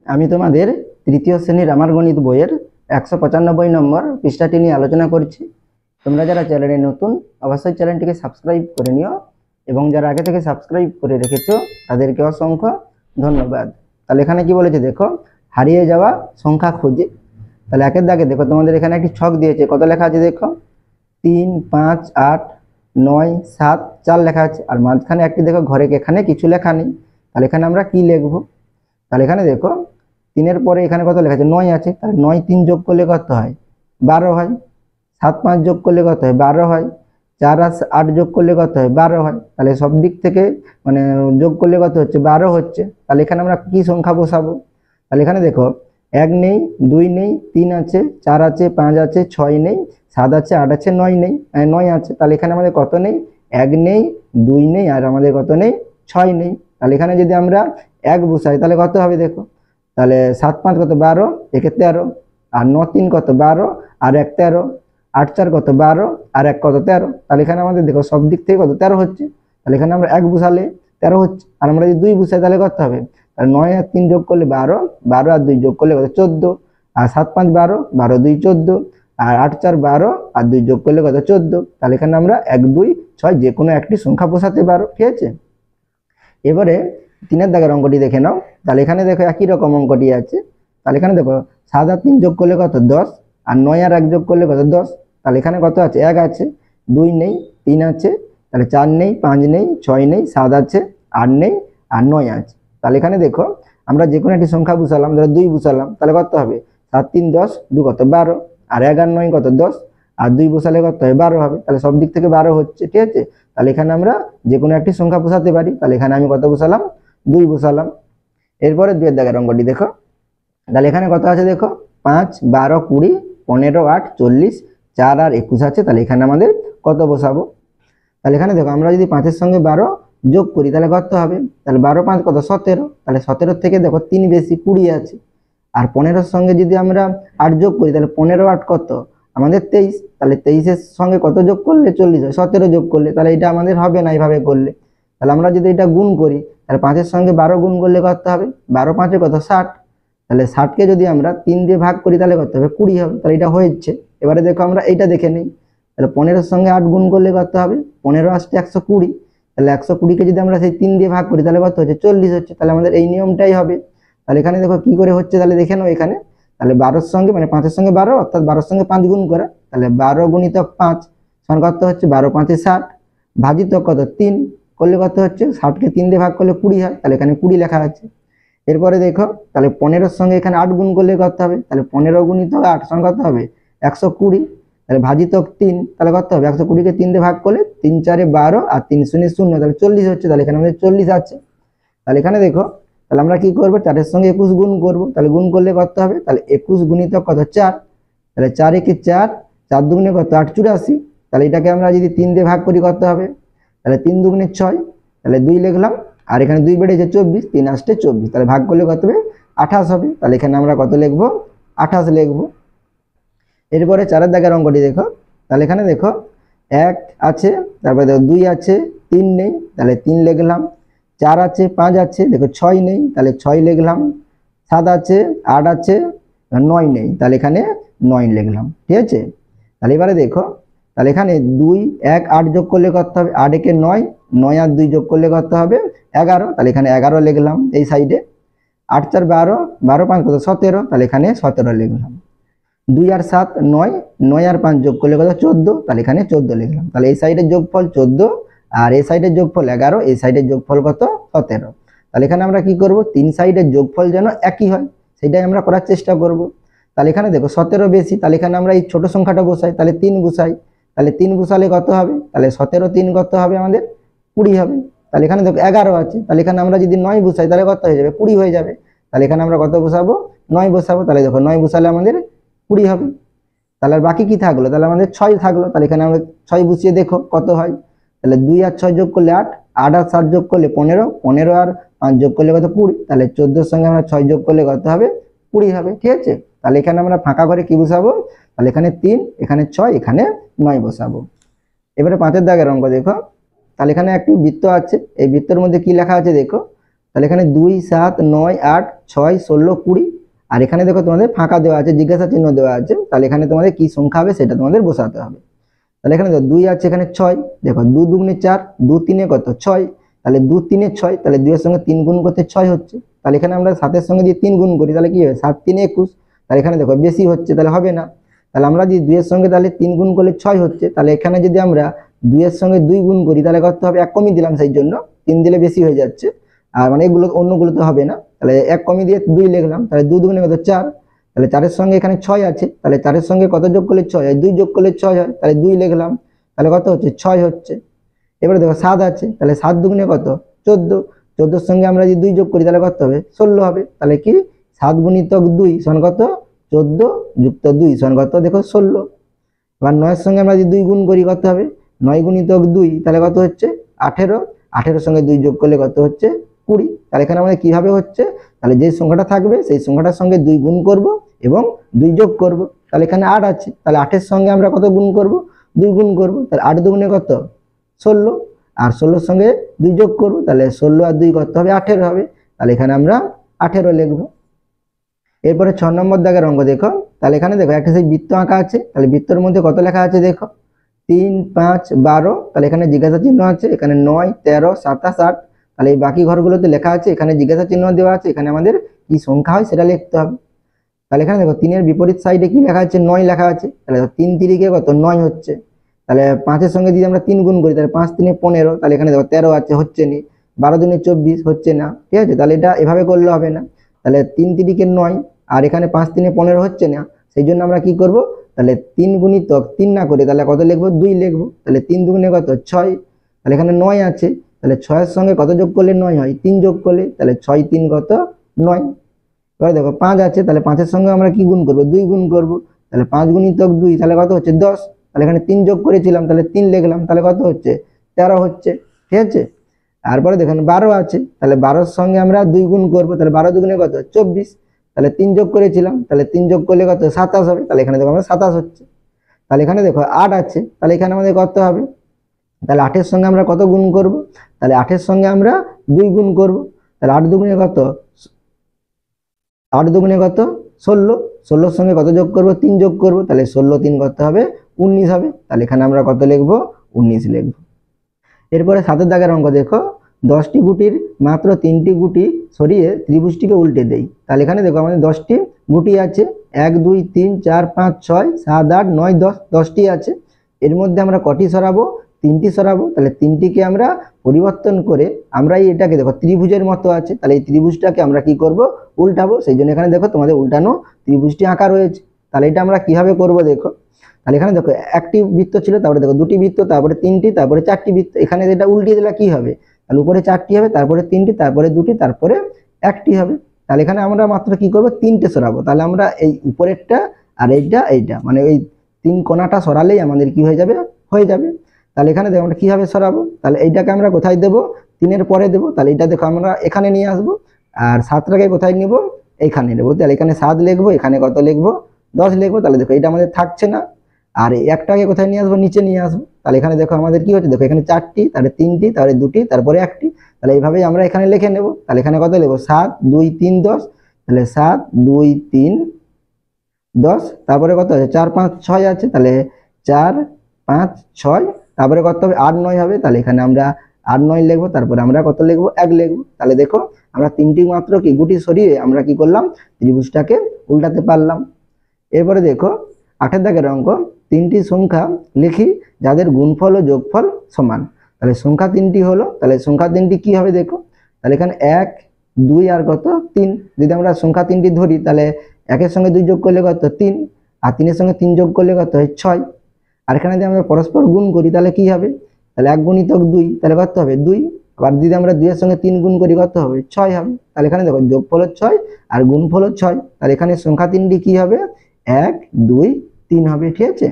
আমি তোমাদের তৃতীয় শ্রেণীর আমার গণিত বইয়ের 195 নম্বর পৃষ্ঠাটি নিয়ে আলোচনা করছি। তোমরা যারা চ্যানেলে নতুন অবশ্যই চ্যানেলটিকে সাবস্ক্রাইব করে নিও এবং যারা আগে থেকে সাবস্ক্রাইব করে রেখেছো তাদেরকে অসংখ্য ধন্যবাদ। তাহলে এখানে কি বলেছে দেখো, হারিয়ে যাওয়া সংখ্যা খুঁজে। তাহলে একের দাগে দেখো তোমাদের এখানে একটি ছক দিয়েছে, কত লেখা আছে দেখো 3, 5, 8, 9, 7, 4 লেখা আছে। আর মাঝখানে একটি দেখো ঘরে এখানে কিছু লেখা নেই। তাহলে এখানে আমরা কি লিখবো? তাহলে এখানে দেখো 3-এর পরে এখানে কত লেখা আছে 9 আছে। তাহলে 9 3 যোগ করলে কত হয় 12 হয়। 7 5 যোগ করলে কত হয় 12 হয়। 4 আর 8 যোগ করলে কত হয় 12 হয়। তাহলে সব দিক থেকে মানে যোগ করলে কত হচ্ছে 12 হচ্ছে। তাহলে এখানে আমরা কি সংখ্যা বসাবো? তাহলে এখানে দেখো 1 নেই, 2 নেই, 3 আছে, 4 আছে, 5 আছে, 6 নেই, 7 আছে, 8 আছে, 9 নেই, 9 আছে। তাহলে এখানে আমাদের কত নেই 1 নেই, 2 নেই, আর আমাদের কত নেই 6 নেই। তাহলে এখানে যদি আমরা 1 বসাই তাহলে কত হবে দেখো, তাহলে 7 5 কত 12, 1 13, আর 9 3 কত 12, আর 1 13, 8 4 কত 12, আর 1 কত 13। তাহলে এখানে আমাদের দেখো সব দিক থেকে কত 13 হচ্ছে। তাহলে এখানে আমরা 1 বসালে 13 হচ্ছে, আর আমরা যদি 2 বসাই তাহলে কত হবে, তাহলে 9 আর 3 যোগ করলে 12, 12 আর 2 যোগ করলে কত 14, আর 7 5 12, 12 2 14, আর 8 4 12, আর 2 যোগ করলে কত 14। তাহলে এখানে আমরা 1 2 6 যে কোনো একটি সংখ্যা বসাতে পারো, ঠিক আছে। এবারে 3-এর দাগের অঙ্কটি দেখে নাও। তাহলে এখানে দেখো একই রকম অঙ্কটি আছে। তাহলে এখানে দেখো 7 আর 3 যোগ করলে কত 10, আর 9 আর 1 যোগ করলে কত 10। তাহলে এখানে কত আছে 1 আছে, 2 নেই, 3 আছে, তাহলে 4 নেই, 5 নেই, 6 নেই, 7 আছে, 8 নেই, আর 9 আছে। তাহলে এখানে দেখো আমরা যে কোনো একটি সংখ্যা বসালাম, ধরো 2 বসালাম, তাহলে কত হবে 7 3 10, 2 কত 12, আর 1 আর 9 কত 10, আর 2 বসালে কত হবে 12 হবে। তাহলে সব দিক থেকে 12 হচ্ছে, ঠিক আছে। তাহলে এখানে আমরা যে কোনো একটি সংখ্যা বসাতে পারি। তাহলে এখানে আমি কত বসালাম 2 বসালাম। এরপরে 2-এর দাগের অঙ্কটি দেখো। তাহলে এখানে কত আছে দেখো 5 12 20 15 8 40, 4 আর 21 আছে। তাহলে এখানে আমাদের কত বসাবো? তাহলে এখানে দেখো আমরা যদি 5-এর সঙ্গে 12 যোগ করি তাহলে কত হবে, তাহলে 12 5 কত 17। তাহলে 17 থেকে দেখো 3 বেশি 20 আছে। আর 15-এর সঙ্গে যদি আমরা 8 যোগ করি তাহলে 15 8 কত আমাদের 23। তাহলে 23-এর সঙ্গে কত যোগ করলে 40 হয়, 17 যোগ করলে। তাহলে এটা আমাদের হবে না এইভাবে করলে। তাহলে আমরা যদি এটা গুণ করি তাহলে 5-এর সঙ্গে 12 গুণ করলে কত হবে, 12 5 কত 60। তাহলে 60-কে যদি আমরা 3 দিয়ে ভাগ করি তাহলে কত হবে 20 হবে। তাহলে এটা হয়েছে। এবারে দেখো আমরা এইটা দেখে নিই। তাহলে 15-এর সঙ্গে 8 গুণ করলে কত হবে, 15 আসছে 120। তাহলে 120-কে যদি আমরা সেই 3 দিয়ে ভাগ করি তাহলে কত হচ্ছে 40 হচ্ছে। তাহলে আমাদের এই নিয়মটাই হবে। তাহলে এখানে দেখো কি করে হচ্ছে, তাহলে দেখে নাও এখানে। তাহলে 12-এর সঙ্গে মানে 5-এর সঙ্গে 12, অর্থাৎ 12-এর সঙ্গে 5 গুণ করা। তাহলে 12 গুণিতক 5 সমান কত হচ্ছে 12 5 60, ভাজিতক কত 3 করলে কত হচ্ছে 60-কে 3 দিয়ে ভাগ করলে 20 হয়। তাহলে এখানে 20 লেখা আছে। এরপরে দেখো তাহলে 15-এর সঙ্গে এখানে 8 গুণ করলে কত হবে, তাহলে 15 গুণিতক 8 সমান কত হবে 120। তাহলে ভাজিতক 3, তাহলে কত হবে 120-কে 3 দিয়ে ভাগ করলে 3 4 12, আর 3 0 0, তাহলে 40 হচ্ছে। তাহলে এখানে আমাদের 40 আছে। তাহলে এখানে দেখো তাহলে আমরা কি করব, 4-এর সঙ্গে 21 গুণ করব। তাহলে গুণ করলে কত হবে, তাহলে 21 গুণিতক কত 4, তাহলে 4 একে 4, 4 দুগুণে কত 8 84। তাহলে এটাকে আমরা যদি 3 দিয়ে ভাগ করি কত হবে, তাহলে 3 দুগুণে 6, তাহলে 2 লিখলাম, আর এখানে 2 বেড়েছে 24, 3 আসতে 24, তাহলে ভাগ করলে কত হবে 28 হবে। তাহলে এখানে আমরা কত লিখবো 28 লিখবো। এরপরে 4-এর দাগের অঙ্কটি দেখো। তাহলে এখানে দেখো 1 আছে, তারপরে দেখো 2 আছে, 3 নেই, তাহলে 3 লিখলাম, 4 আছে, 5 আছে, দেখো 6 নেই, তাহলে 6 লিখলাম, 7 আছে, 8 আছে, 9 নেই, তাহলে এখানে 9 লিখলাম, ঠিক আছে। তাহলে এবারে দেখো তাহলে এখানে 2 1 8 যোগ করলে কত হবে, 8 একে 9, 9 আর 2 যোগ করলে কত হবে 11। তাহলে এখানে 11 লিখলাম এই সাইডে। 8 4 12, 12 5 কত 17, তাহলে এখানে 17 লিখলাম। 2 আর 7 9, 9 আর 5 যোগ করলে কত 14, তাহলে এখানে 14 লিখলাম। তাহলে এই সাইডের যোগফল 14, আর এই সাইডের যোগফল 11, এই সাইডের যোগফল কত 17। তাহলে এখানে আমরা কি করব, 3 সাইডের যোগফল যেন একই হয় সেটাই আমরা করার চেষ্টা করব। তাহলে এখানে দেখো 17 বেশি, তাহলে এখানে আমরা এই ছোট সংখ্যাটা বসাই, তাহলে 3 বসাই। তাহলে 3 বসালে কত হবে, তাহলে 17 3 কত হবে আমাদের 20 হবে। তাহলে এখানে দেখো 11 আছে, তাহলে এখানে আমরা যদি 9 বসাই তাহলে কত হয়ে যাবে 20 হয়ে যাবে। তাহলে এখানে আমরা কত বসাবো 9 বসাবো। তাহলে দেখো 9 বসালে আমাদের 20 হবে। তাহলে আর বাকি কি থাকলো, তাহলে আমাদের 6 থাকলো। তাহলে এখানে আমরা 6 বসিয়ে দেখো কত হয়। তাহলে 2 আর 6 যোগ করলে 8, 8 আর 7 যোগ করলে 15, 15 আর 5 যোগ করলে কত 20। তাহলে 14-এর সঙ্গে আমরা 6 যোগ করলে কত হবে 20 হবে, ঠিক আছে। তাহলে এখানে আমরা ফাঁকা করে কি বসাবো, তাহলে এখানে 3, এখানে 6, এখানে 9 বসাবো। এবারে 5-এর দাগের অঙ্ক দেখো। তাহলে এখানে একটি বৃত্ত আছে, এই বৃত্তের মধ্যে কি লেখা আছে দেখো, তাহলে এখানে 2 7 9 8 6 16 20, আর এখানে দেখো তোমাদের ফাঁকা দেওয়া আছে, জিজ্ঞাসা চিহ্ন দেওয়া আছে, তাহলে এখানে তোমাদের কি সংখ্যা হবে সেটা তোমাদের বসাতে হবে। তাহলে এখানে দেখো 2 আছে, এখানে 6, দেখো 2 দুগুণে 4, 2 3 কত 6, তাহলে 2 3 6, তাহলে 2 এর সঙ্গে 3 গুণ করতে 6 হচ্ছে, তাহলে এখানে আমরা 7 এর সঙ্গে যদি 3 গুণ করি তাহলে কি হবে 7 3 21, তাহলে এখানে দেখো বেশি হচ্ছে তাহলে হবে না। তাহলে আমরা যদি 2 এর সঙ্গে তাহলে 3 গুণ করলে 6 হচ্ছে, তাহলে এখানে যদি আমরা 2 এর সঙ্গে 2 গুণ করি তাহলে কত হবে, 1 কমই দিলাম, সেই জন্য 3 দিলে বেশি হয়ে যাচ্ছে, আর মানে এগুলো অন্যগুলোতে হবে না, তাহলে 1 কমই দিয়ে 2 লিখলাম, তাহলে 2 দুগুণে কত 4, তাহলে 4 এর সঙ্গে এখানে 6 আছে, তাহলে 4 এর সঙ্গে কত যোগ করলে 6 হয়, 2 যোগ করলে 6 হয়, তাহলে 2 লিখলাম, তাহলে কত হচ্ছে 6 হচ্ছে। এবারে দেখো 7 আছে, তাহলে 7 দুগুণে কত 14, 14 এর সঙ্গে আমরা যদি 2 যোগ করি তাহলে কত হবে 16 হবে, তাহলে কি 7 গুণিতক 2 সমান কত 14 যুক্ত 2 সমান কত দেখো 16। এবার 9 এর সঙ্গে আমরা যদি 2 গুণ করি কত হবে 9 গুণিতক 2 তাহলে কত হচ্ছে 18, 18 এর সঙ্গে 2 যোগ করলে কত হচ্ছে 20, তাহলে এখানে আমাদের কিভাবে হচ্ছে, তাহলে যে সংখ্যাটা থাকবে সেই সংখ্যাটার সঙ্গে 2 গুণ করব এবং 2 যোগ করব, তাহলে এখানে 8 আছে, তাহলে 8 এর সঙ্গে আমরা কত গুণ করব 2 গুণ করব, তাহলে 8 দুগুণে কত 16, আর 16 এর সঙ্গে 2 যোগ করব, তাহলে 16 আর 2 কত হবে 18 হবে, তাহলে এখানে আমরা 18 লিখব। এরপরে 6 নম্বর দাগের অঙ্ক দেখো, তাহলে এখানে দেখো একটা সেই বৃত্ত আঁকা আছে, তাহলে বৃত্তের মধ্যে কত লেখা আছে দেখো 3 5 12, তাহলে এখানে জিজ্ঞাসা চিহ্ন আছে, এখানে 9 13 27 8, তাহলে এই বাকি ঘরগুলোতে লেখা আছে, এখানে জিজ্ঞাসা চিহ্ন দেওয়া আছে, এখানে আমাদের কি সংখ্যা হয় সেটা লিখতে হবে। তাহলে এখানে দেখো 3 এর বিপরীত সাইডে কি লেখা আছে 9 লেখা আছে, তাহলে 3 তিরিকে কত 9 হচ্ছে, তাহলে 5 এর সঙ্গে যদি আমরা 3 গুণ করি তাহলে 5 3 15, তাহলে এখানে দেখো 13 আছে হচ্ছে না, 12 দুনে 24 হচ্ছে না, ঠিক আছে, তাহলে এটা এভাবে করলে হবে না, তাহলে 3 তিরিকে 9 আর এখানে 5 3 15 হচ্ছে না, সেই জন্য আমরা কি করব, তাহলে 3 গুণিতক 3 না করে তাহলে কত লিখবো 2 লিখবো, তাহলে 3 দুগুণে কত 6, তাহলে এখানে 9 আছে, তাহলে 6 এর সঙ্গে কত যোগ করলে 9 হয় 3 যোগ করলে, তাহলে 6 3 কত 9। এবার দেখো 5 আছে, তাহলে 5 এর সঙ্গে আমরা কি গুণ করব 2 গুণ করব, তাহলে 5 গুণিতক 2 তাহলে কত হচ্ছে 10, তাহলে এখানে 3 যোগ করেছিলাম তাহলে 3 লিখলাম, তাহলে কত হচ্ছে 13 হচ্ছে, ঠিক আছে। তারপরে দেখেন 12 আছে, তাহলে 12 এর সঙ্গে আমরা 2 গুণ করব, তাহলে 12 দুগুণে কত 24, তাহলে 3 যোগ করেছিলাম, তাহলে 3 যোগ করলে কত 27 হবে, তাহলে এখানে দেখো আমরা 27 হচ্ছে। তাহলে এখানে দেখো 8 আছে, তাহলে এখানে আমাদের কত হবে, তাহলে 8 এর সঙ্গে আমরা কত গুণ করব, তাহলে 8 এর সঙ্গে আমরা 2 গুণ করব, তাহলে 8 দুগুণে কত 8 দুগুণে কত 16, 16 এর সঙ্গে কত যোগ করব 3 যোগ করব, তাহলে 16 3 কত হবে 19 হবে, তাহলে এখানে আমরা কত লিখব 19 লিখব। এরপরে 7 এর দাগের অঙ্ক দেখো, 10টি গুটির মাত্র 3টি গুটি সরিয়ে ত্রিভুজটিকে উল্টে দেই, তাহলে এখানে দেখো আমাদের 10টি গুটি আছে, 1 2 3 4 5 6 7 8 9 10, 10টি আছে, এর মধ্যে আমরা কটি সরাবো 3টি সরাবো, তাহলে 3টিকে আমরা পরিবর্তন করে আমরা এটাকে দেখো ত্রিভুজের মতো আছে, তাহলে এই ত্রিভুজটাকে আমরা কি করব উল্টাবো, সেই জন্য এখানে দেখো তোমাদের উল্টানো ত্রিভুজটি আঁকা রয়েছে। তাহলে এটা আমরা কিভাবে করব দেখো, তাহলে এখানে দেখো একটি বৃত্ত ছিল, তারপরে দেখো দুটি বৃত্ত, তারপরে 3টি, তারপরে 4টি বৃত্ত, এখানে এটা উল্টিয়ে দিলে কি হবে, তাহলে উপরে 4টি হবে, তারপরে 3টি, তারপরে 2টি, তারপরে 1টি হবে, তাহলে এখানে আমরা মাত্র কি করব 3টে সরাবো, তাহলে আমরা এই উপরেরটা আর এইটা মানে এই 3 কোণাটা সরালেই আমাদের কি হয়ে যাবে। তাহলে এখানে দেখো আমরা কিভাবে সরাবো, তাহলে এইটাকে আমরা কোথায় দেব 3 এর পরে দেব, তাহলে এটা দেখো আমরা এখানে নিয়ে আসবো, আর 7টাকে কোথায় নিব এইখানে নেব, তাহলে এখানে 7 লিখবো, এখানে কত লিখবো 10 লিখবো, তাহলে দেখো এটা আমাদের থাকছে না, আর এই একটাকে কোথায় নিয়ে আসবো নিচে নিয়ে আসবো, তাহলে এখানে দেখো আমাদের কি হচ্ছে, দেখো এখানে 4টি, তারপরে 3টি, তারপরে 2টি, তারপরে 1টি, তাহলে এইভাবেই আমরা এখানে লিখে নেব, তাহলে এখানে কত লিখবো 7 2 3 10, তাহলে 7 2 3 10, তারপরে কত আছে 4 5 6 আছে, তাহলে 4 5 6, তারপরে কত হবে 8 9 হবে, তাহলে এখানে আমরা 8 9 লিখবো, তারপরে আমরা কত লিখবো 1 লিখবো, তাহলে দেখো আমরা 3টি মাত্র কি গুটি সরিয়ে আমরা কি করলাম ত্রিভুজটাকে উল্টাতে পারলাম। এরপরে দেখো 8 দাগের অঙ্ক, 3টি সংখ্যা লিখি যাদের গুণফল ও যোগফল সমান, তাহলে সংখ্যা 3টি হলো, তাহলে সংখ্যা 3টি কি হবে দেখো, তাহলে এখানে 1 2 আর কত 3, যদি আমরা সংখ্যা 3টি ধরি তাহলে 1 এর সঙ্গে 2 যোগ করলে কত 3, আর 3 এর সঙ্গে 3 যোগ করলে কত হয় 6, আর এখানে যদি আমরা পরস্পর গুণ করি তাহলে কি হবে, তাহলে 1 গুণিতক 2 তাহলে কত হবে 2, আবার যদি আমরা 2 এর সঙ্গে 3 গুণ করি কত হবে 6 হবে, তাহলে এখানে দেখো যোগফল 6 আর গুণফল 6, তাহলে এখানে সংখ্যা 3টি কি হবে 1 2 3 হবে, ঠিক আছে।